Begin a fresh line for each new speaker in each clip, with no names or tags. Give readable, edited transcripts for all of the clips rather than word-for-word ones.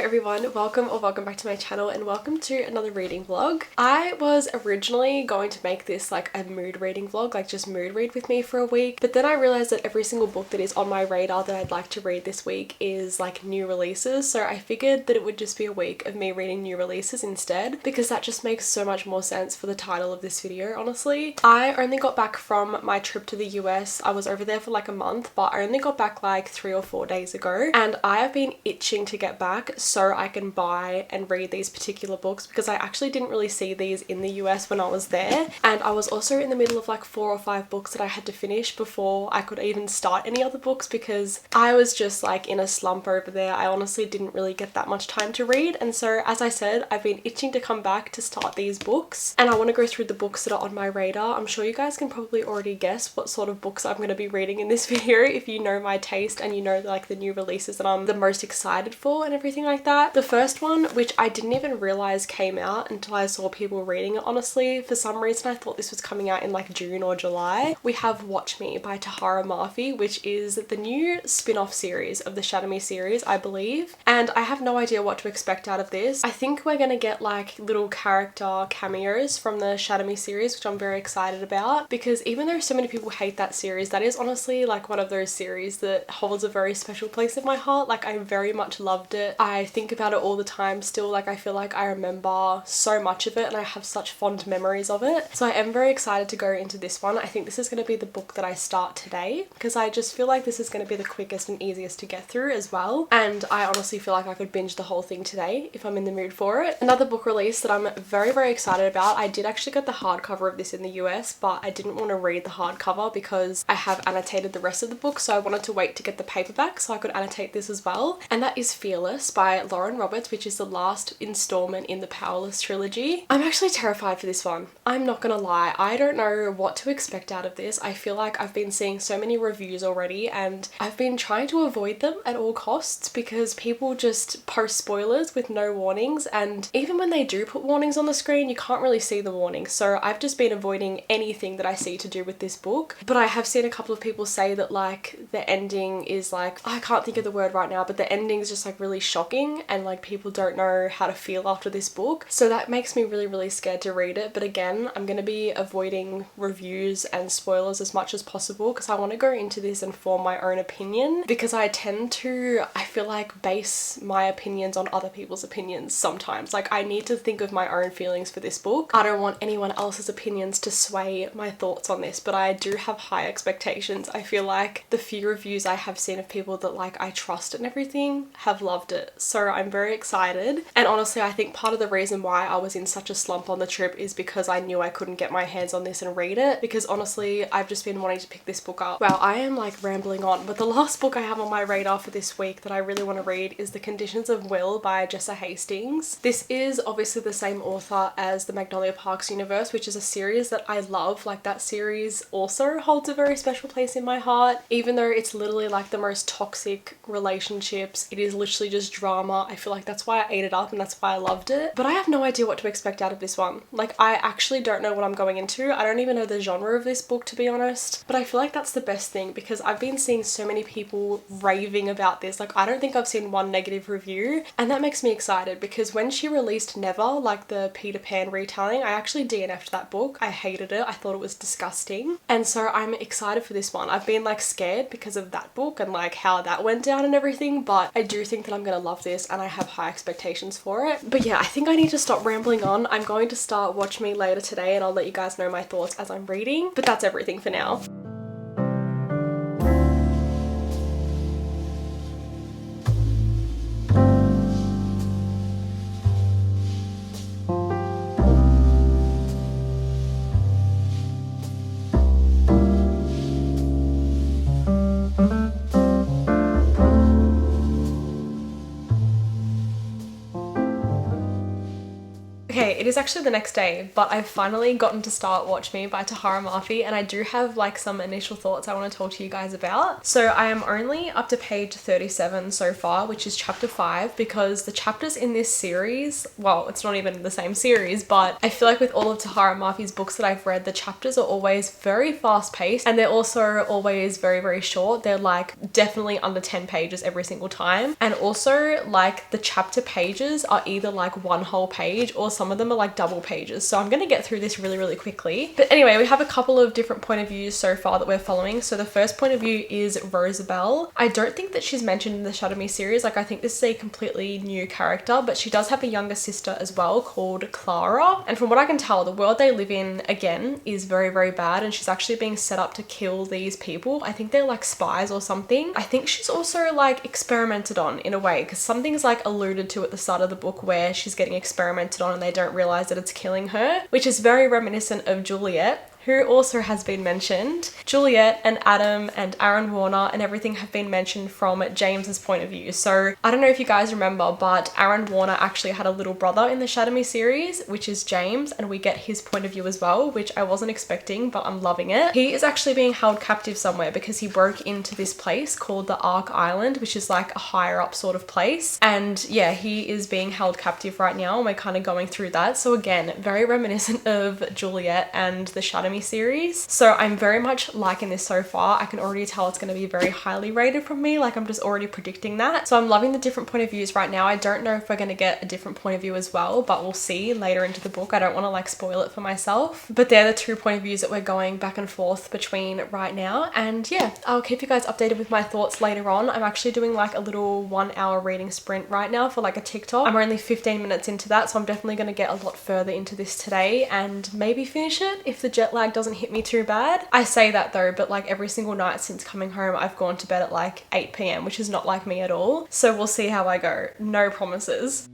everyone, welcome back to my channel and welcome to another reading vlog. I was originally going to make this like a mood reading vlog, like just mood read with me for a week, but then I realized that every single book that is on my radar that I'd like to read this week is like new releases, so I figured that it would just be a week of me reading new releases instead, because that just makes so much more sense for the title of this video, honestly. I only got back from my trip to the US. I was over there for like a month, but I only got back like 3 or 4 days ago, and I have been itching to get back so I can buy and read these particular books, because I actually didn't really see these in the US when I was there, and I was also in the middle of like 4 or 5 books that I had to finish before I could even start any other books, because I was just like in a slump over there. I honestly didn't really get that much time to read, and so as I said, I've been itching to come back to start these books, and I want to go through the books that are on my radar. I'm sure you guys can probably already guess what sort of books I'm going to be reading in this video if you know my taste and you know like the new releases that I'm the most excited for and everything like that. The first one, which I didn't even realize came out until I saw people reading it, honestly. For some reason I thought this was coming out in like June or July. We have Watch Me by Tahara Murphy, which is the new spin-off series of the Shadow Me series, I believe, and I have no idea what to expect out of this. I think we're gonna get like little character cameos from the Shadow Me series, which I'm very excited about, because even though so many people hate that series, that is honestly like one of those series that holds a very special place in my heart. Like, I very much loved it. I think about it all the time still. Like, I feel like I remember so much of it and I have such fond memories of it. So I am very excited to go into this one. I think this is going to be the book that I start today, because I just feel like this is going to be the quickest and easiest to get through as well, and I honestly feel like I could binge the whole thing today if I'm in the mood for it. Another book release that I'm very excited about, I did actually get the hardcover of this in the US, but I didn't want to read the hardcover because I have annotated the rest of the book, so I wanted to wait to get the paperback so I could annotate this as well, and that is Fearless by Lauren Roberts, which is the last installment in the Powerless trilogy. I'm actually terrified for this one. I'm not gonna lie. I don't know what to expect out of this. I feel like I've been seeing so many reviews already and I've been trying to avoid them at all costs, because people just post spoilers with no warnings, and even when they do put warnings on the screen, you can't really see the warnings. So I've just been avoiding anything that I see to do with this book. But I have seen a couple of people say that like the ending is like, I can't think of the word right now, but the ending is just like really shocking and like people don't know how to feel after this book. So that makes me really scared to read it. But again, I'm going to be avoiding reviews and spoilers as much as possible, because I want to go into this and form my own opinion, because I tend to, I feel like, base my opinions on other people's opinions sometimes. Like, I need to think of my own feelings for this book. I don't want anyone else's opinions to sway my thoughts on this, but I do have high expectations. I feel like the few reviews I have seen of people that like I trust and everything have loved it, so I'm very excited. And honestly, I think part of the reason why I was in such a slump on the trip is because I knew I couldn't get my hands on this and read it, because honestly I've just been wanting to pick this book up. Wow, I am like rambling on, but the last book I have on my radar for this week that I really want to read is The Conditions of Will by Jessa Hastings. This is obviously the same author as the Magnolia Parks universe, which is a series that I love. Like, that series also holds a very special place in my heart, even though it's literally like the most toxic relationships. It is literally just drama. I feel like that's why I ate it up and that's why I loved it. But I have no idea what to expect out of this one. Like, I actually don't know what I'm going into. I don't even know the genre of this book, to be honest, but I feel like that's the best thing, because I've been seeing so many people raving about this. Like, I don't think I've seen one negative review, and that makes me excited, because when she released Never, like the Peter Pan retelling, I actually DNF'd that book. I hated it. I thought it was disgusting, and so I'm excited for this one. I've been like scared because of that book and like how that went down and everything, but I do think that I'm gonna love this and I have high expectations for it. But yeah, I think I need to stop rambling on. I'm going to start Watch Me later today and I'll let you guys know my thoughts as I'm reading, but that's everything for now. Okay, it is actually the next day, but I've finally gotten to start Watch Me by Tahara Mafi, and I do have like some initial thoughts I want to talk to you guys about. So I am only up to page 37 so far, which is chapter 5, because the chapters in this series, well, it's not even the same series, but I feel like with all of Tahara Mafi's books that I've read, the chapters are always very fast paced, and they're also always very, very short. They're like definitely under 10 pages every single time. And also like the chapter pages are either like one whole page or some of them are like double pages. So I'm going to get through this really, really quickly. But anyway, we have a couple of different point of views so far that we're following. So the first point of view is Rosabelle. I don't think that she's mentioned in the Shadow Me series. Like I think this is a completely new character, but she does have a younger sister as well called Clara. And from what I can tell, the world they live in again is very, very bad, and she's actually being set up to kill these people. I think they're like spies or something. I think she's also like experimented on in a way, because something's like alluded to at the start of the book where she's getting experimented on and they don't realize that it's killing her, which is very reminiscent of Juliet, who also has been mentioned. Juliet and Adam and Aaron Warner and everything have been mentioned from James's point of view. So I don't know if you guys remember, but Aaron Warner actually had a little brother in the Shadow Me series, which is James, and we get his point of view as well, which I wasn't expecting, but I'm loving it. He is actually being held captive somewhere because he broke into this place called the Ark Island, which is like a higher up sort of place. And yeah, he is being held captive right now, and we're kind of going through that. So again, very reminiscent of Juliet and the Shadow Me series. So I'm very much liking this so far. I can already tell it's going to be very highly rated from me. Like I'm just already predicting that. So I'm loving the different point of views right now. I don't know if we're going to get a different point of view as well, but we'll see later into the book. I don't want to like spoil it for myself, but they're the two point of views that we're going back and forth between right now. And yeah, I'll keep you guys updated with my thoughts later on. I'm actually doing like a little 1 hour reading sprint right now for like a TikTok. I'm only 15 minutes into that, so I'm definitely going to get a lot further into this today and maybe finish it if the jet lag doesn't hit me too bad. I say that though, but like every single night since coming home, I've gone to bed at like 8 p.m, which is not like me at all. So we'll see how I go. No promises.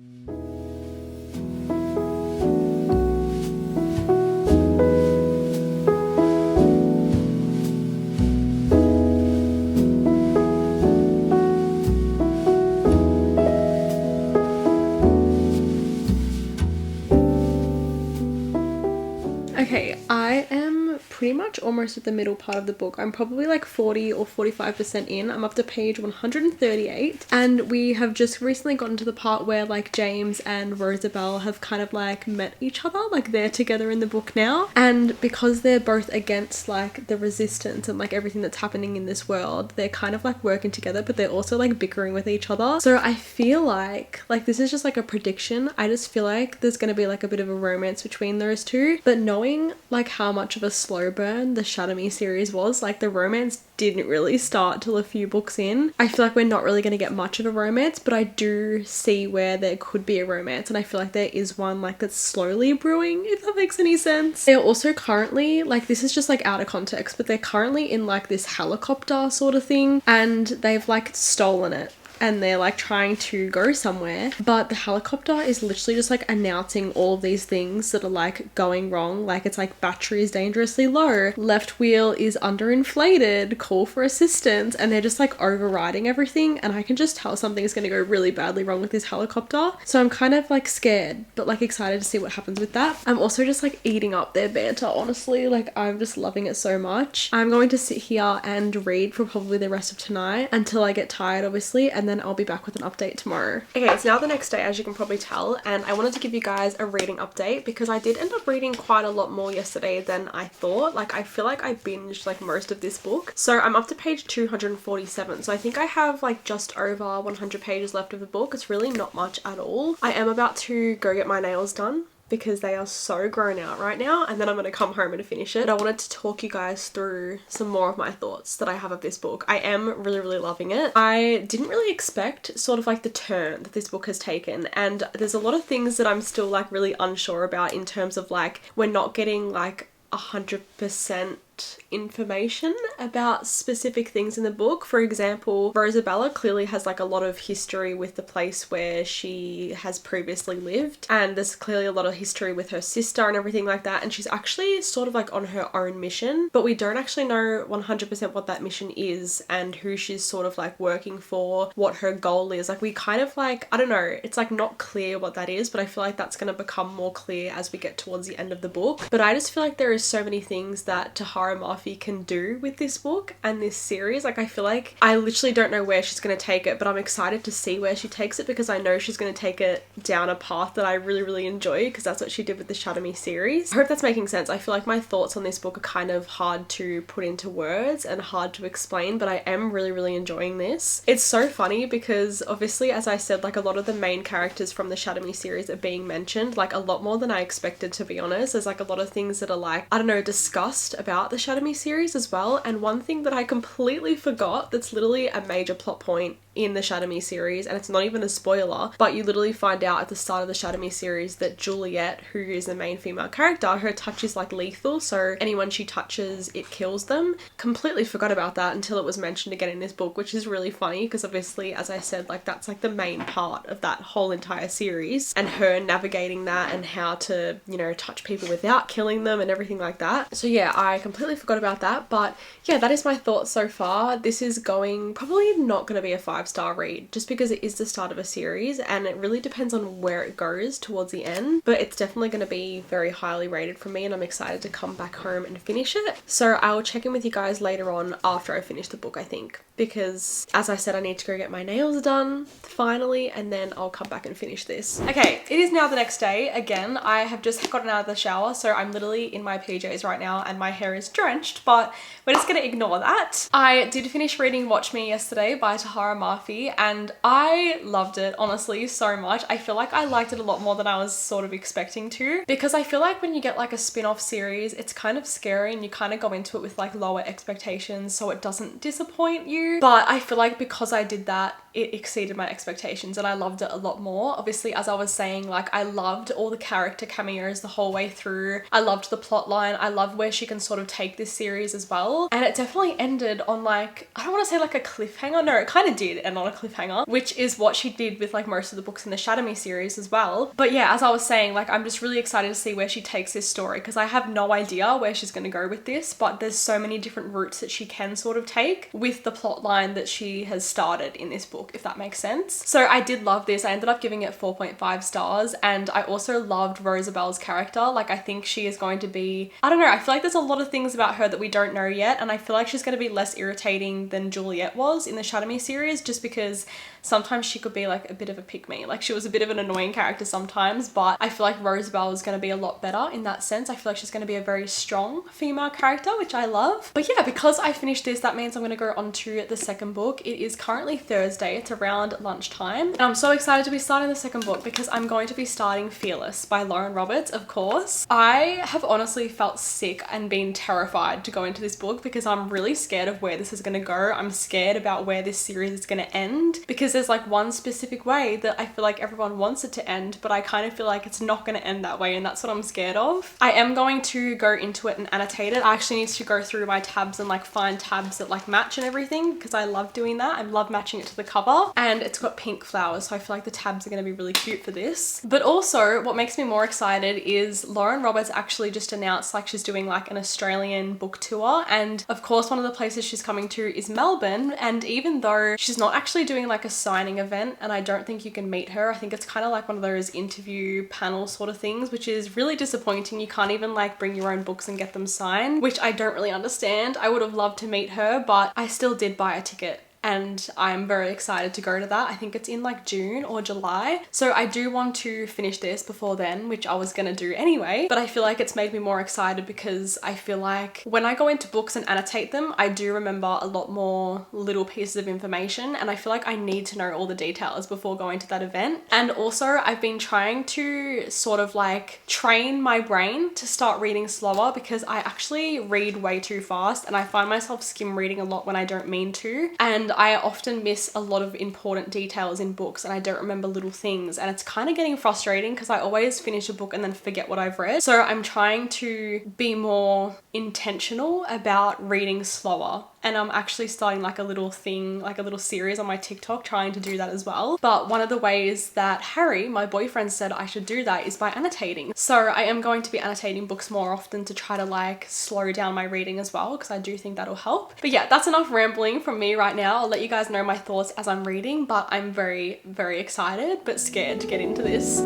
Okay, I am pretty much almost at the middle part of the book. I'm probably like 40 or 45% in. I'm up to page 138, and we have just recently gotten to the part where like James and Rosabelle have kind of like met each other, like they're together in the book now. And because they're both against like the resistance and like everything that's happening in this world, they're kind of like working together, but they're also like bickering with each other. So I feel like this is just like a prediction. I just feel like there's gonna be like a bit of a romance between those two, but knowing like how much of a slow burn the Shadow Me series was, like the romance didn't really start till a few books in. I feel like we're not really going to get much of a romance, but I do see where there could be a romance, and I feel like there is one like that's slowly brewing, if that makes any sense. They're also currently like, this is just like out of context, but they're currently in like this helicopter sort of thing, and they've like stolen it. And they're like trying to go somewhere, but the helicopter is literally just like announcing all of these things that are like going wrong. Like it's like battery is dangerously low, left wheel is underinflated, call for assistance, and they're just like overriding everything. And I can just tell something is going to go really badly wrong with this helicopter. So I'm kind of like scared, but like excited to see what happens with that. I'm also just like eating up their banter, honestly. Like I'm just loving it so much. I'm going to sit here and read for probably the rest of tonight until I get tired, obviously, and then I'll be back with an update tomorrow. Okay, it's now the next day, as you can probably tell, and I wanted to give you guys a reading update because I did end up reading quite a lot more yesterday than I thought. Like I feel like I binged like most of this book. So I'm up to page 247. So I think I have like just over 100 pages left of the book. It's really not much at all. I am about to go get my nails done because they are so grown out right now, and then I'm going to come home and finish it. But I wanted to talk you guys through some more of my thoughts that I have of this book. I am really, really loving it. I didn't really expect sort of like the turn that this book has taken, and there's a lot of things that I'm still like really unsure about in terms of like, we're not getting like 100% want information about specific things in the book. For example, Rosabella clearly has like a lot of history with the place where she has previously lived, and there's clearly a lot of history with her sister and everything like that, and she's actually sort of like on her own mission, but we don't actually know 100% what that mission is and who she's sort of like working for, what her goal is. Like we kind of like, I don't know, it's like not clear what that is, but I feel like that's going to become more clear as we get towards the end of the book. But I just feel like there is so many things that Tahara Murphy can do with this book and this series. Like I feel like I literally don't know where she's going to take it, but I'm excited to see where she takes it because I know she's going to take it down a path that I really enjoy, because that's what she did with the Shadow Me series. I hope that's making sense. I feel like my thoughts on this book are kind of hard to put into words and hard to explain, but I am really enjoying this. It's so funny because obviously, as I said, like a lot of the main characters from the Shadow Me series are being mentioned, like a lot more than I expected, to be honest. There's like a lot of things that are like, I don't know, discussed about the Shadow Me series as well. And one thing that I completely forgot that's literally a major plot point in the Shadow Me series, and it's not even a spoiler, but you literally find out at the start of the Shadow Me series that Juliet, who is the main female character, her touch is like lethal, so anyone she touches, it kills them. Completely forgot about that until it was mentioned again in this book, which is really funny because obviously, as I said, like that's like the main part of that whole entire series, and her navigating that and how to, you know, touch people without killing them and everything like that. So yeah, I completely forgot about that, but yeah, that is my thoughts so far. This is probably not going to be a 5-star read just because it is the start of a series and it really depends on where it goes towards the end, but it's definitely going to be very highly rated for me and I'm excited to come back home and finish it. So I will check in with you guys later on after I finish the book, I think, because as I said, I need to go get my nails done finally and then I'll come back and finish this. Okay, it is now the next day. Again, I have just gotten out of the shower, so I'm literally in my PJs right now and my hair is drenched, but we're just gonna ignore that. I did finish reading Watch Me yesterday by Tahara Murphy and I loved it, honestly, so much. I feel like I liked it a lot more than I was sort of expecting to, because I feel like when you get like a spin-off series, it's kind of scary and you kind of go into it with like lower expectations so it doesn't disappoint you. But I feel like because I did that, it exceeded my expectations and I loved it a lot more. Obviously, as I was saying, like I loved all the character cameos the whole way through. I loved the plot line. I love where she can sort of take this series as well. And it definitely ended on like, I don't want to say like a cliffhanger. No, it kind of did end on a cliffhanger, which is what she did with like most of the books in the Shadow Me series as well. But yeah, as I was saying, like I'm just really excited to see where she takes this story because I have no idea where she's going to go with this, but there's so many different routes that she can sort of take with the plot line that she has started in this book, if that makes sense. So I did love this. I ended up giving it 4.5 stars and I also loved Rosabella's character. Like I think she is going to be, I don't know, I feel like there's a lot of things about her that we don't know yet and I feel like she's going to be less irritating than Juliet was in the Shadow Me series, just because sometimes she could be like a bit of a pick-me. Like she was a bit of an annoying character sometimes, but I feel like Rosabelle is going to be a lot better in that sense. I feel like she's going to be a very strong female character, which I love. But yeah, because I finished this, that means I'm going to go on to the second book. It is currently Thursday. It's around lunchtime. And I'm so excited to be starting the second book because I'm going to be starting Fearless by Lauren Roberts, of course. I have honestly felt sick and been terrified to go into this book because I'm really scared of where this is going to go. I'm scared about where this series is going to end because there's like one specific way that I feel like everyone wants it to end, but I kind of feel like it's not going to end that way and that's what I'm scared of. I am going to go into it and annotate it. I actually need to go through my tabs and like find tabs that like match and everything because I love doing that. I love matching it to the cover and it's got pink flowers, so I feel like the tabs are going to be really cute for this. But also what makes me more excited is Lauren Roberts actually just announced like she's doing like an Australian book tour, and of course one of the places she's coming to is Melbourne, and even though she's not actually doing like a signing event and I don't think you can meet her, I think it's kind of like one of those interview panel sort of things, which is really disappointing. You can't even like bring your own books and get them signed, which I don't really understand. I would have loved to meet her, but I still did buy a ticket and I'm very excited to go to that. I think it's in like June or July. So I do want to finish this before then, which I was gonna do anyway, but I feel like it's made me more excited because I feel like when I go into books and annotate them, I do remember a lot more little pieces of information and I feel like I need to know all the details before going to that event. And also I've been trying to sort of like train my brain to start reading slower because I actually read way too fast and I find myself skim reading a lot when I don't mean to. And and I often miss a lot of important details in books and I don't remember little things, and it's kind of getting frustrating because I always finish a book and then forget what I've read. So I'm trying to be more intentional about reading slower, and I'm actually starting like a little thing, like a little series on my TikTok trying to do that as well. But one of the ways that Harry, my boyfriend, said I should do that is by annotating. So I am going to be annotating books more often to try to like slow down my reading as well, because I do think that'll help. But yeah, that's enough rambling from me right now. I'll let you guys know my thoughts as I'm reading, but I'm very, very excited but scared to get into this.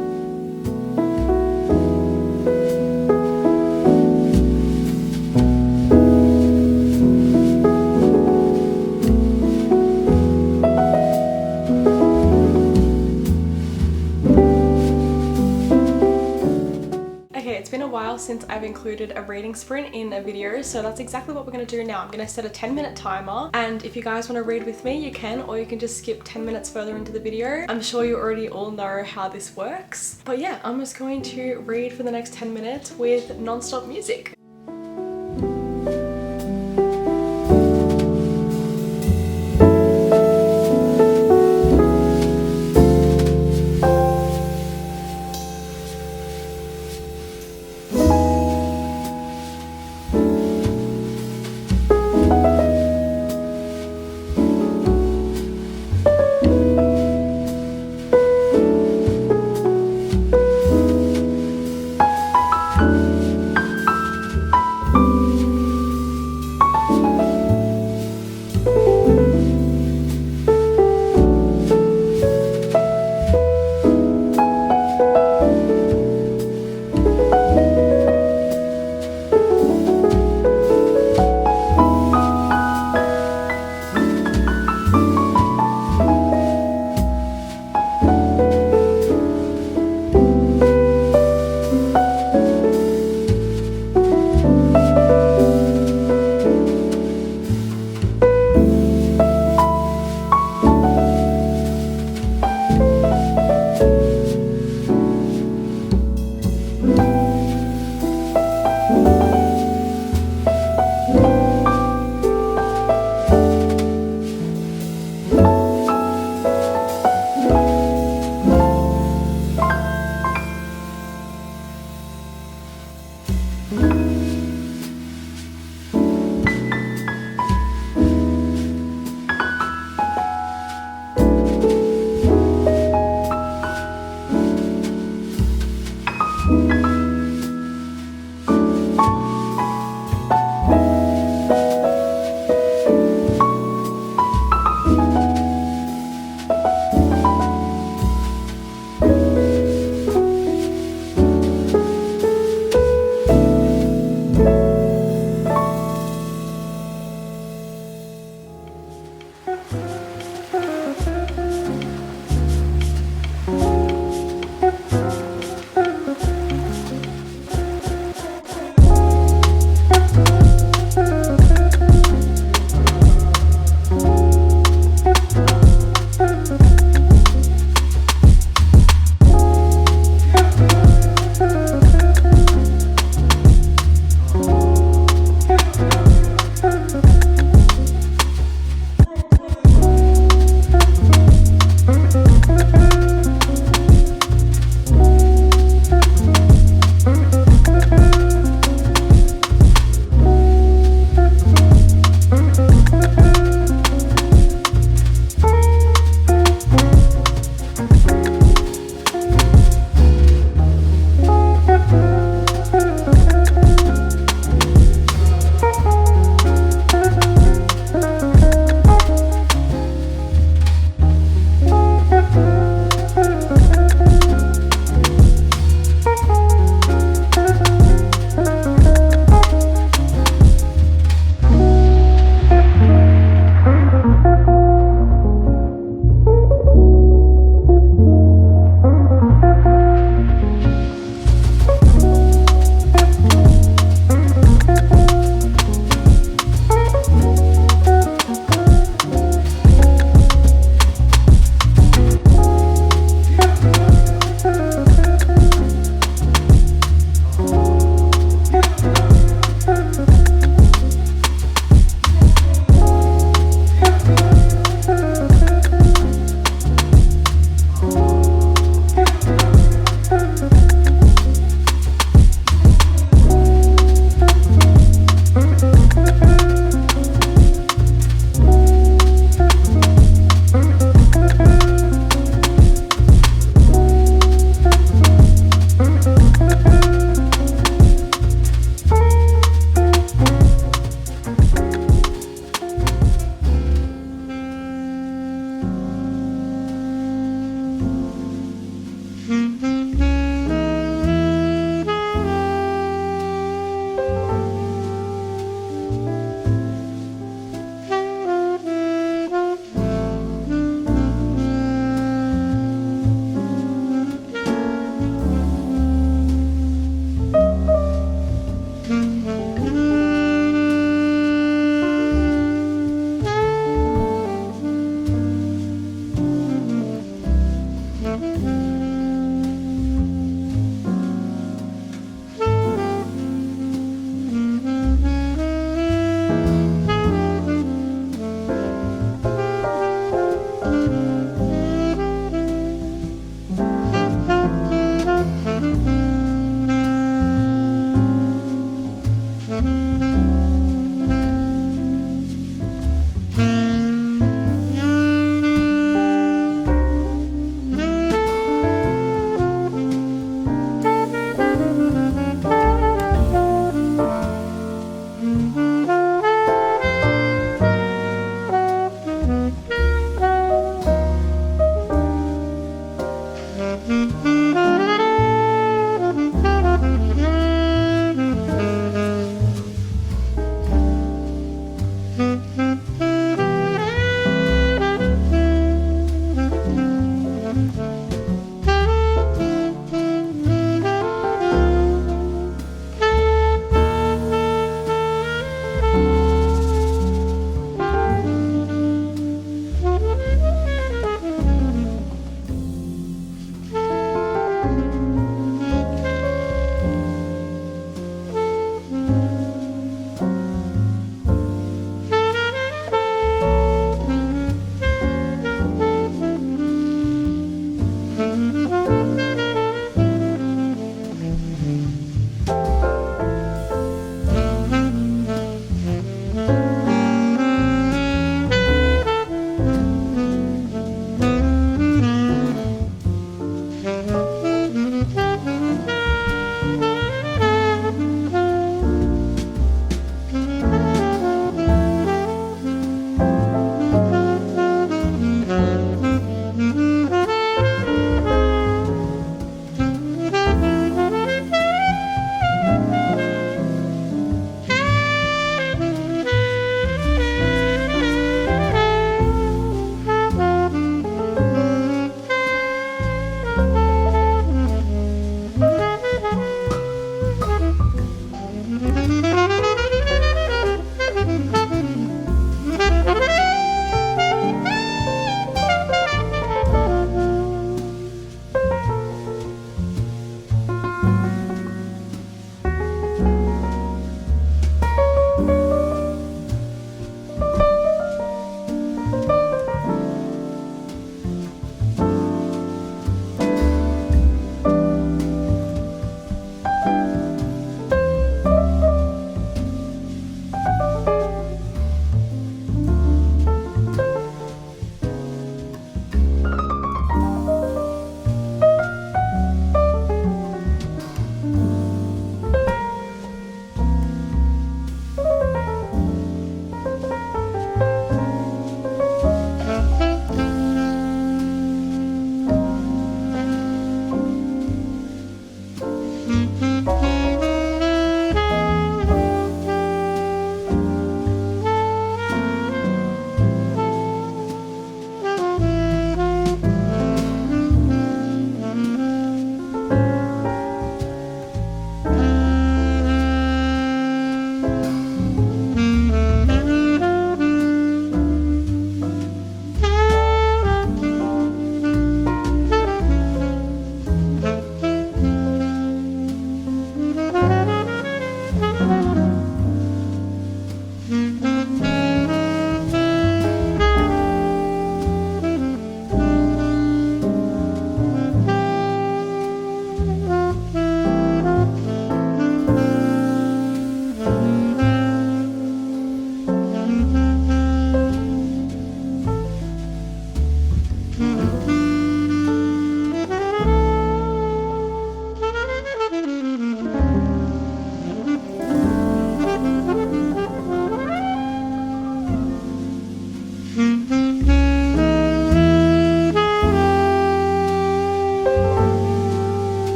It's been a while since I've included a reading sprint in a video, so that's exactly what we're going to do now. I'm going to set a 10-minute timer, and if you guys want to read with me, you can, or you can just skip 10 minutes further into the video. I'm sure you already all know how this works. But yeah, I'm just going to read for the next 10 minutes with non-stop music.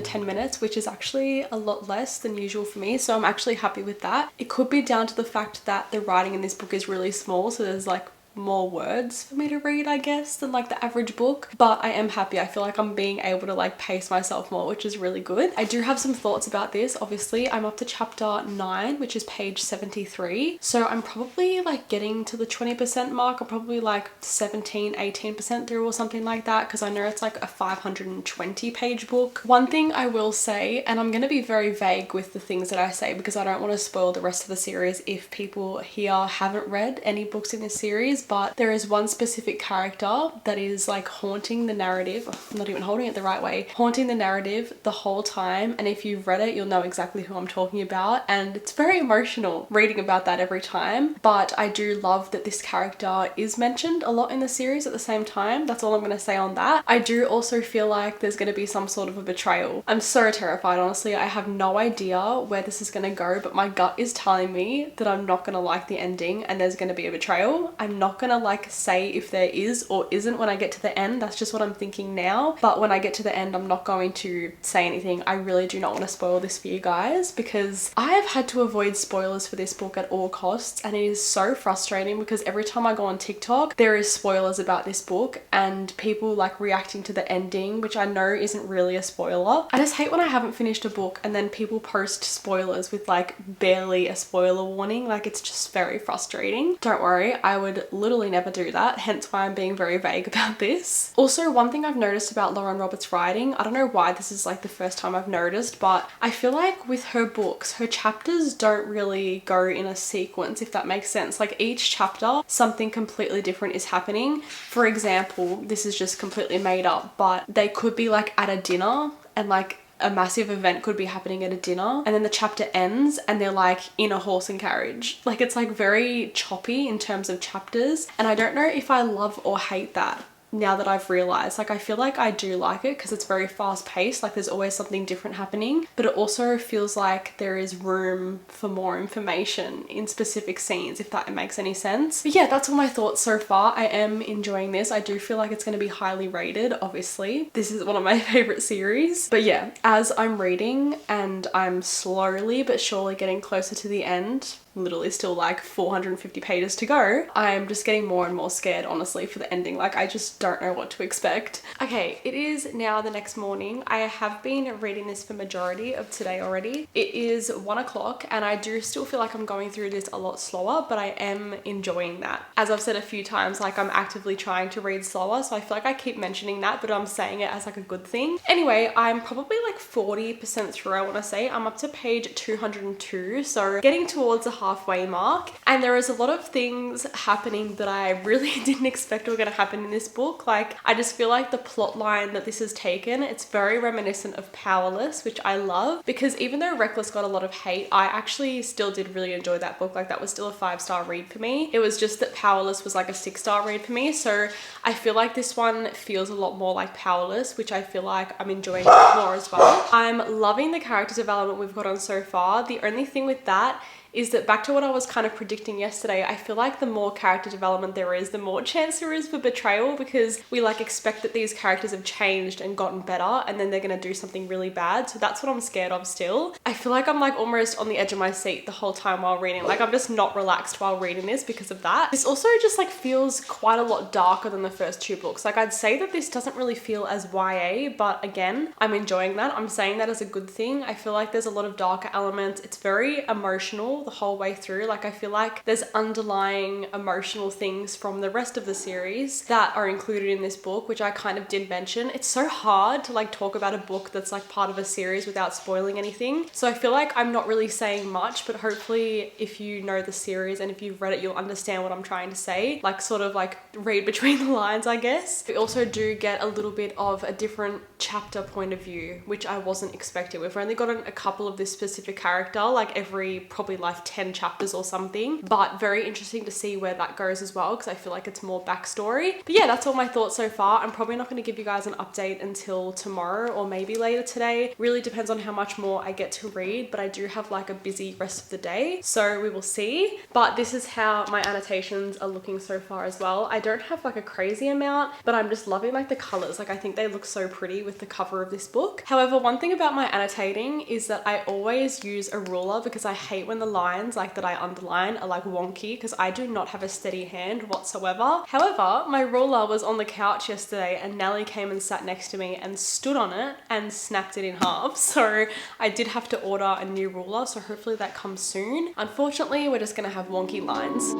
10 minutes, which is actually a lot less than usual for me, so I'm actually happy with that. It could be down to the fact that the writing in this book is really small, so there's like more words for me to read, I guess, than like the average book, but I am happy. I feel like I'm being able to like pace myself more, which is really good. I do have some thoughts about this. Obviously, I'm up to chapter 9, which is page 73, so I'm probably like getting to the 20% mark. I'm probably like 17-18% through or something like that, because I know it's like a 520 page book. One thing I will say, and I'm going to be very vague with the things that I say because I don't want to spoil the rest of the series if people here haven't read any books in this series, but there is one specific character that is like haunting the narrative. I'm not even holding it the right way. Haunting the narrative the whole time, and if you've read it, you'll know exactly who I'm talking about, and it's very emotional reading about that every time. But I do love that this character is mentioned a lot in the series at the same time. That's all I'm going to say on that. I do also feel like there's going to be some sort of a betrayal. I'm so terrified, honestly. I have no idea where this is going to go, but my gut is telling me that I'm not going to like the ending and there's going to be a betrayal. I'm not gonna like say if there is or isn't when I get to the end. That's just what I'm thinking now, but when I get to the end, I'm not going to say anything. I really do not want to spoil this for you guys because I have had to avoid spoilers for this book at all costs, and it is so frustrating because every time I go on TikTok there is spoilers about this book and people like reacting to the ending, which I know isn't really a spoiler. I just hate when I haven't finished a book and then people post spoilers with like barely a spoiler warning. Like, it's just very frustrating. Don't worry, I would literally never do that, hence why I'm being very vague about this. Also, one thing I've noticed about Lauren Roberts' writing, I don't know why this is like the first time I've noticed, but I feel like with her books, her chapters don't really go in a sequence, if that makes sense. Like, each chapter, something completely different is happening. For example, this is just completely made up, but they could be like at a dinner and like a massive event could be happening at a dinner, and then the chapter ends and they're like in a horse and carriage. Like, it's like very choppy in terms of chapters, and I don't know if I love or hate that. Now that I've realized, like, I feel like I do like it because it's very fast paced, like there's always something different happening, but it also feels like there is room for more information in specific scenes, if that makes any sense. But yeah, that's all my thoughts so far. I am enjoying this. I do feel like it's going to be highly rated, obviously. This is one of my favorite series. But yeah, as I'm reading and I'm slowly but surely getting closer to the end, literally still like 450 pages to go, I'm just getting more and more scared, honestly, for the ending. Like, I just don't know what to expect. Okay, it is now the next morning. I have been reading this for majority of today already. It is 1 o'clock and I do still feel like I'm going through this a lot slower, but I am enjoying that. As I've said a few times, like, I'm actively trying to read slower, so I feel like I keep mentioning that, but I'm saying it as like a good thing. Anyway, I'm probably like 40% through, I want to say. I'm up to page 202, so getting towards the halfway mark, and there is a lot of things happening that I really didn't expect were going to happen in this book. Like, I just feel like the plot line that this has taken, it's very reminiscent of Powerless, which I love, because even though Reckless got a lot of hate, I actually still did really enjoy that book. Like, that was still a 5-star read for me. It was just that Powerless was like a 6-star read for me, so I feel like this one feels a lot more like Powerless, which I feel like I'm enjoying more as well. I'm loving the character development we've got on so far. The only thing with that is that, back to what I was kind of predicting yesterday, I feel like the more character development there is, the more chance there is for betrayal, because we like expect that these characters have changed and gotten better and then they're gonna do something really bad. So that's what I'm scared of still. I feel like I'm like almost on the edge of my seat the whole time while reading. Like, I'm just not relaxed while reading this because of that. This also just like feels quite a lot darker than the first 2 books. Like, I'd say that this doesn't really feel as YA, but again, I'm enjoying that. I'm saying that as a good thing. I feel like there's a lot of darker elements. It's very emotional the whole way through. Like, I feel like there's underlying emotional things from the rest of the series that are included in this book, which I kind of did mention. It's so hard to like talk about a book that's like part of a series without spoiling anything. So I feel like I'm not really saying much, but hopefully if you know the series and if you've read it, you'll understand what I'm trying to say. Like, sort of like read between the lines, I guess. We also do get a little bit of a different chapter point of view, which I wasn't expecting. We've only gotten a couple of this specific character, like every probably like 10 chapters or something, but very interesting to see where that goes as well, because I feel like it's more backstory. But yeah, that's all my thoughts so far. I'm probably not going to give you guys an update until tomorrow or maybe later today. Really depends on how much more I get to read, but I do have like a busy rest of the day, so we will see. But this is how my annotations are looking so far as well. I don't have like a crazy amount, but I'm just loving like the colors. Like I think they look so pretty with the cover of this book. However, one thing about my annotating is that I always use a ruler, because I hate when the lines like that I underline are like wonky, because I do not have a steady hand whatsoever. However, my ruler was on the couch yesterday and Nelly came and sat next to me and stood on it and snapped it in half. So I did have to order a new ruler, so hopefully that comes soon. Unfortunately, we're just gonna have wonky lines.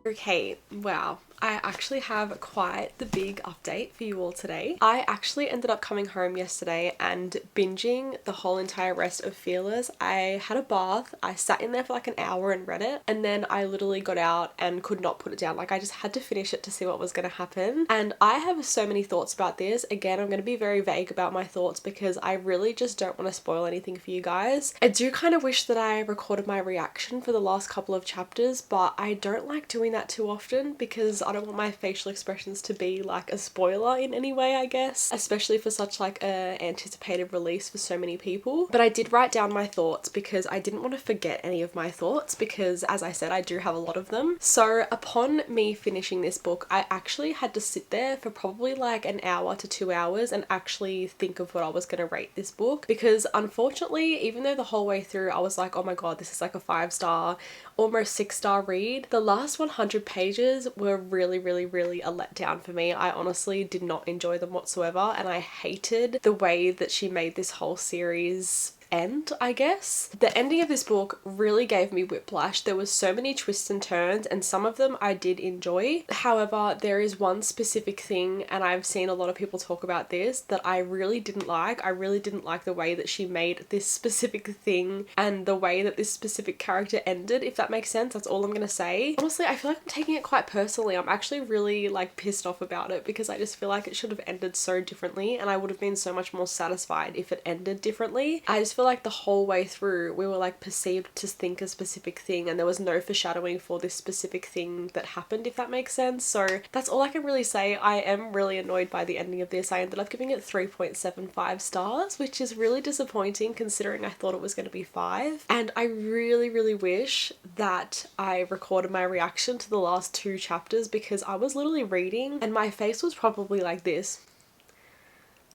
Okay, wow. I actually have quite the big update for you all today. I actually ended up coming home yesterday and binging the whole entire rest of Fearless. I had a bath, I sat in there for like an hour and read it, and then I literally got out and could not put it down. Like I just had to finish it to see what was going to happen. And I have so many thoughts about this. Again, I'm going to be very vague about my thoughts because I really just don't want to spoil anything for you guys. I do kind of wish that I recorded my reaction for the last couple of chapters, but I don't like doing that too often because I don't want my facial expressions to be like a spoiler in any way, I guess, especially for such like a anticipated release for so many people. But I did write down my thoughts because I didn't want to forget any of my thoughts, because as I said, I do have a lot of them. So upon me finishing this book, I actually had to sit there for probably like an hour to 2 hours and actually think of what I was going to rate this book, because unfortunately, even though the whole way through I was like, oh my god, this is like a 5-star, almost 6-star read, the last 100 pages were really a letdown for me. I honestly did not enjoy them whatsoever, and I hated the way that she made this whole series end, I guess. The ending of this book really gave me whiplash. There was so many twists and turns, and some of them I did enjoy. However, there is one specific thing, and I've seen a lot of people talk about this, that I really didn't like. I really didn't like the way that she made this specific thing and the way that this specific character ended, if that makes sense. That's all I'm gonna say. Honestly, I feel like I'm taking it quite personally. I'm actually really like pissed off about it because I just feel like it should have ended so differently, and I would have been so much more satisfied if it ended differently. I just feel like the whole way through we were like perceived to think a specific thing, and there was no foreshadowing for this specific thing that happened, if that makes sense. So that's all I can really say. I am really annoyed by the ending of this. I ended up giving it 3.75 stars, which is really disappointing considering I thought it was going to be 5. And I really wish that I recorded my reaction to the last 2 chapters, because I was literally reading and my face was probably like this.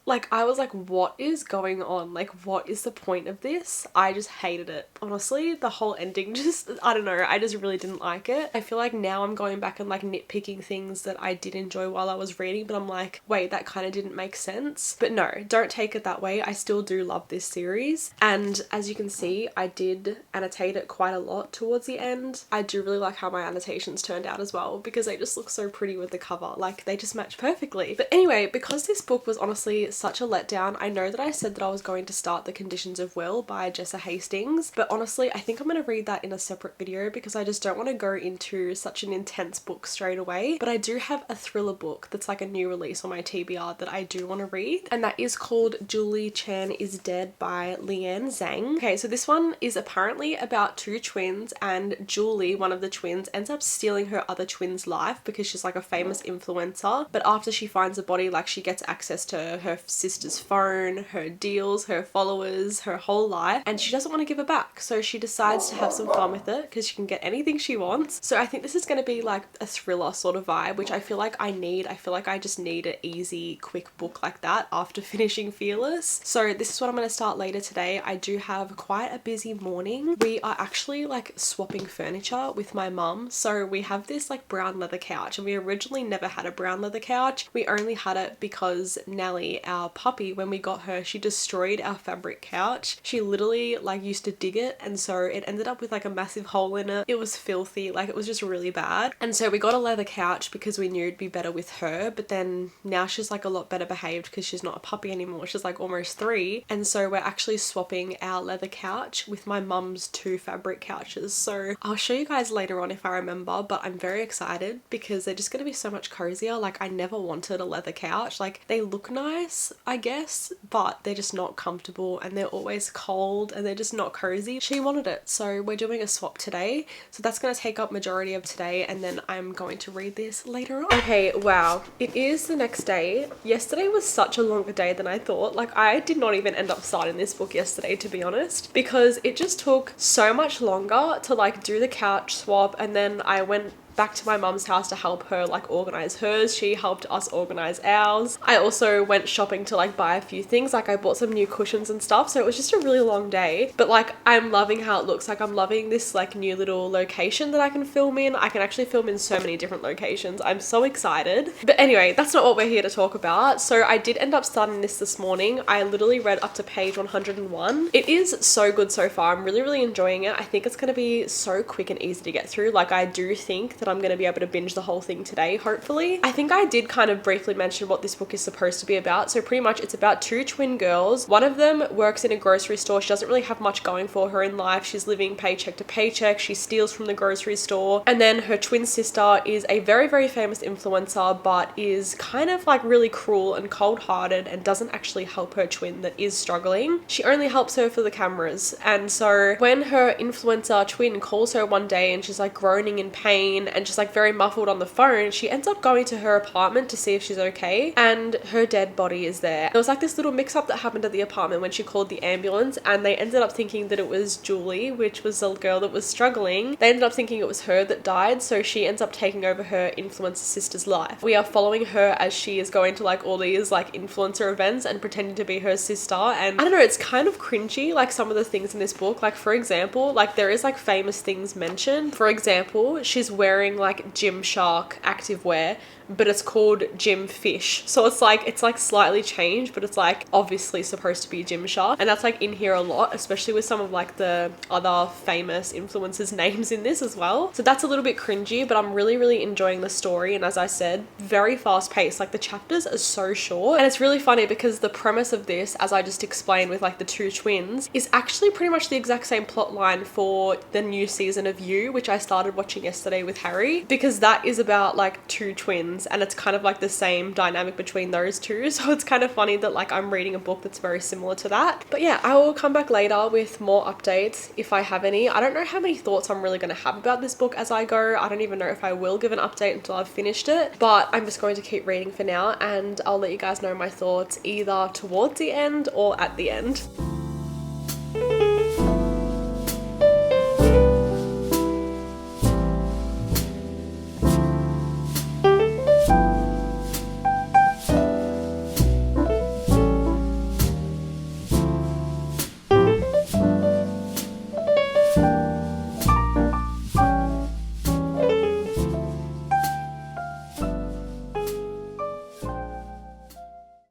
Like, I was like, what is going on? Like, what is the point of this? I just hated it. Honestly, the whole ending just, I don't know, I just really didn't like it. I feel like now I'm going back and like nitpicking things that I did enjoy while I was reading, but I'm like, wait, that kind of didn't make sense. But no, don't take it that way. I still do love this series. And as you can see, I did annotate it quite a lot towards the end. I do really like how my annotations turned out as well, because they just look so pretty with the cover. Like, they just match perfectly. But anyway, because this book was honestly such a letdown, I know that I said that I was going to start The Conditions of Will by Jessa Hastings, but honestly I think I'm going to read that in a separate video because I just don't want to go into such an intense book straight away. But I do have a thriller book that's like a new release on my TBR that I do want to read, and that is called Julie Chan is Dead by Leanne Zhang. Okay, so this one is apparently about 2 twins, and Julie, one of the twins, ends up stealing her other twin's life because she's like a famous influencer. But after she finds the body, like, she gets access to her sister's phone, her deals, her followers, her whole life, and she doesn't want to give it back. So she decides to have some fun with it because she can get anything she wants. So I think this is going to be like a thriller sort of vibe, which I feel like I need. I feel like I just need an easy, quick book like that after finishing Fearless. So this is what I'm going to start later today. I do have quite a busy morning. We are actually like swapping furniture with my mum. So we have this like brown leather couch, and we originally never had a brown leather couch. We only had it because Nelly, our puppy, when we got her, she destroyed our fabric couch. She literally like used to dig it, and so it ended up with like a massive hole in it. It was filthy, like it was just really bad. And so we got a leather couch because we knew it'd be better with her, but then now she's like a lot better behaved because she's not a puppy anymore. She's like almost 3, and so we're actually swapping our leather couch with my mum's 2 fabric couches. So I'll show you guys later on if I remember, but I'm very excited because they're just going to be so much cozier. Like I never wanted a leather couch. Like they look nice, I guess, but they're just not comfortable and they're always cold and they're just not cozy. She wanted it, so we're doing a swap today. So that's going to take up majority of today, and then I'm going to read this later on. Okay, wow, it is the next day. Yesterday was such a longer day than I thought. Like I did not even end up starting this book yesterday, to be honest, because it just took so much longer to like do the couch swap, and then I went back to my mum's house to help her like organize hers. She helped us organize ours. I also went shopping to like buy a few things. Like I bought some new cushions and stuff. So it was just a really long day, but like I'm loving how it looks. Like I'm loving this like new little location that I can film in. I can actually film in so many different locations. I'm so excited. But anyway, that's not what we're here to talk about. So I did end up starting this morning. I literally read up to page 101. It is so good so far. I'm really enjoying it. I think it's going to be so quick and easy to get through. Like I do think that I'm going to be able to binge the whole thing today, hopefully. I think I did kind of briefly mention what this book is supposed to be about. So pretty much it's about 2 twin girls. One of them works in a grocery store. She doesn't really have much going for her in life. She's living paycheck to paycheck. She steals from the grocery store. And then her twin sister is a very famous influencer, but is kind of like really cruel and cold-hearted and doesn't actually help her twin that is struggling. She only helps her for the cameras. And so when her influencer twin calls her one day and she's like groaning in pain and just like very muffled on the phone, she ends up going to her apartment to see if she's okay, and her dead body is there. There was like this little mix-up that happened at the apartment when she called the ambulance, and they ended up thinking that it was Julie, which was the girl that was struggling. They ended up thinking it was her that died, so she ends up taking over her influencer sister's life. We are following her as she is going to like all these like influencer events and pretending to be her sister, and I don't know, it's kind of cringy, like some of the things in this book. Like for example, like there is like famous things mentioned. For example, she's wearing like Gymshark activewear, but it's called Gym Fish. So it's like slightly changed, but it's like obviously supposed to be Gymshark. And that's like in here a lot, especially with some of like the other famous influencers' names in this as well. So that's a little bit cringy, but I'm really enjoying the story. And as I said, very fast paced. Like the chapters are so short. And it's really funny because the premise of this, as I just explained with like the 2 twins, is actually pretty much the exact same plot line for the new season of You, which I started watching yesterday with Harry, because that is about like 2 twins, and it's kind of like the same dynamic between those 2. So it's kind of funny that like I'm reading a book that's very similar to that. But yeah, I will come back later with more updates if I have any. I don't know how many thoughts I'm really going to have about this book as I go. I don't even know if I will give an update until I've finished it, but I'm just going to keep reading for now, and I'll let you guys know my thoughts either towards the end or at the end.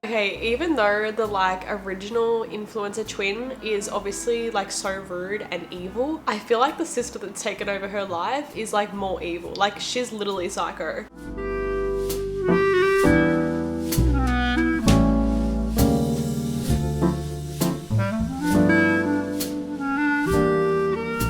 Okay, even though the like original influencer twin is obviously like so rude and evil, I feel like the sister that's taken over her life is like more evil. Like she's literally psycho.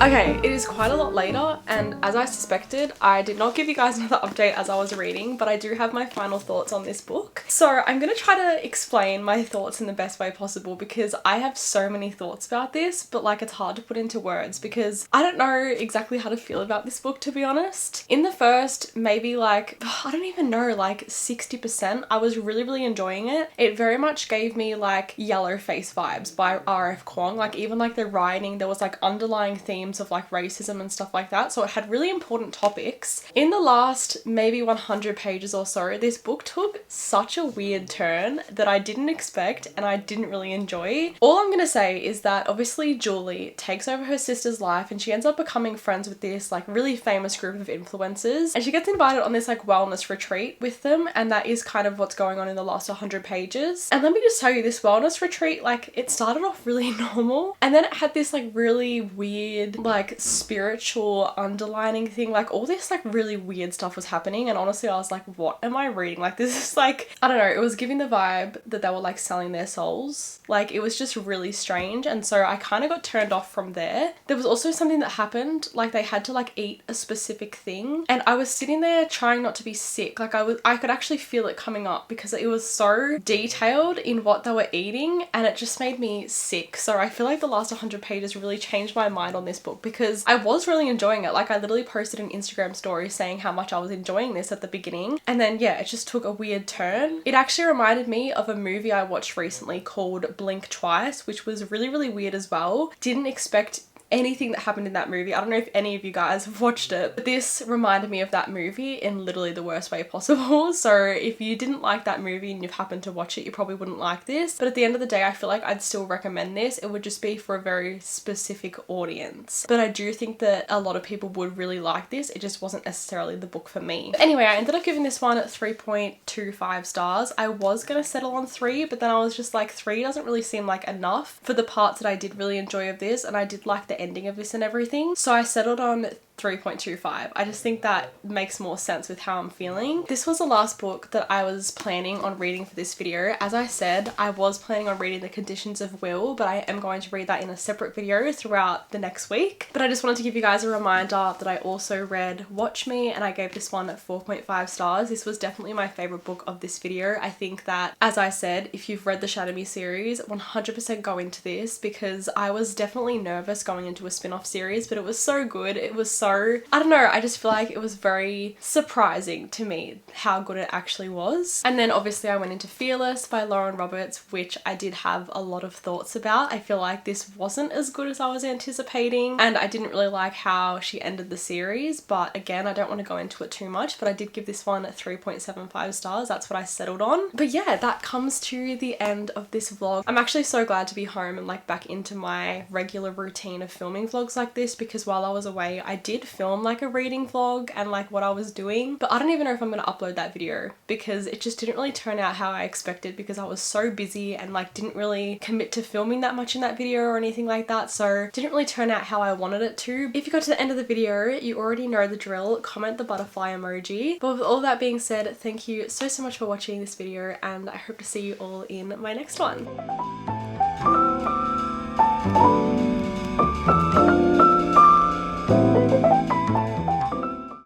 Okay, it is quite a lot later, and as I suspected, I did not give you guys another update as I was reading, but I do have my final thoughts on this book. So I'm going to try to explain my thoughts in the best way possible, because I have so many thoughts about this, but like it's hard to put into words because I don't know exactly how to feel about this book, to be honest. In the first, maybe like, I don't even know, like 60%, I was really enjoying it. It very much gave me like Yellow Face vibes by R.F. Kuang. Like even like the writing, there was like underlying themes themes of like racism and stuff like that. So it had really important topics. In the last maybe 100 pages or so, this book took such a weird turn that I didn't expect and I didn't really enjoy. All I'm gonna say is that obviously Julie takes over her sister's life and she ends up becoming friends with this like really famous group of influencers, and she gets invited on this like wellness retreat with them, and that is kind of what's going on in the last 100 pages. And let me just tell you, this wellness retreat, like, it started off really normal and then it had this like really weird like spiritual underlining thing, like all this like really weird stuff was happening, and honestly I was like, what am I reading? Like, this is like, I don't know, it was giving the vibe that they were like selling their souls. Like, it was just really strange, and so I kind of got turned off from there. There was also something that happened, like they had to like eat a specific thing, and I was sitting there trying not to be sick. Like I could actually feel it coming up because it was so detailed in what they were eating, and it just made me sick. So I feel like the last 100 pages really changed my mind on this book because I was really enjoying it. Like, I literally posted an Instagram story saying how much I was enjoying this at the beginning, and then yeah, it just took a weird turn. It actually reminded me of a movie I watched recently called Blink Twice, which was really, really weird as well. Didn't expect anything that happened in that movie. I don't know if any of you guys have watched it, but this reminded me of that movie in literally the worst way possible. So if you didn't like that movie and you've happened to watch it, you probably wouldn't like this. But at the end of the day, I feel like I'd still recommend this. It would just be for a very specific audience. But I do think that a lot of people would really like this. It just wasn't necessarily the book for me. But anyway, I ended up giving this one 3.25 stars. I was gonna settle on 3, but then I was just like, 3 doesn't really seem like enough for the parts that I did really enjoy of this, and I did like the ending of this and everything. So I settled on 3.25. I just think that makes more sense with how I'm feeling. This was the last book that I was planning on reading for this video. As I said, I was planning on reading The Conditions of Will, but I am going to read that in a separate video throughout the next week. But I just wanted to give you guys a reminder that I also read Watch Me, and I gave this one 4.5 stars. This was definitely my favorite book of this video. I think that, as I said, if you've read the Shadow Me series, 100% go into this, because I was definitely nervous going into a spin-off series, but it was so good. It was so, I don't know, I just feel like it was very surprising to me how good it actually was. And then obviously I went into Fearless by Lauren Roberts, which I did have a lot of thoughts about. I feel like this wasn't as good as I was anticipating, and I didn't really like how she ended the series, but again, I don't want to go into it too much, but I did give this one 3.75 stars. That's what I settled on. But yeah, that comes to the end of this vlog. I'm actually so glad to be home and like back into my regular routine of filming vlogs like this, because while I was away, I did film like a reading vlog and like what I was doing, but I don't even know if I'm going to upload that video because it just didn't really turn out how I expected, because I was so busy and like didn't really commit to filming that much in that video or anything like that, so it didn't really turn out how I wanted it to. If you got to the end of the video, you already know the drill. Comment the butterfly emoji. But with all that being said, thank you so much for watching this video, and I hope to see you all in my next one.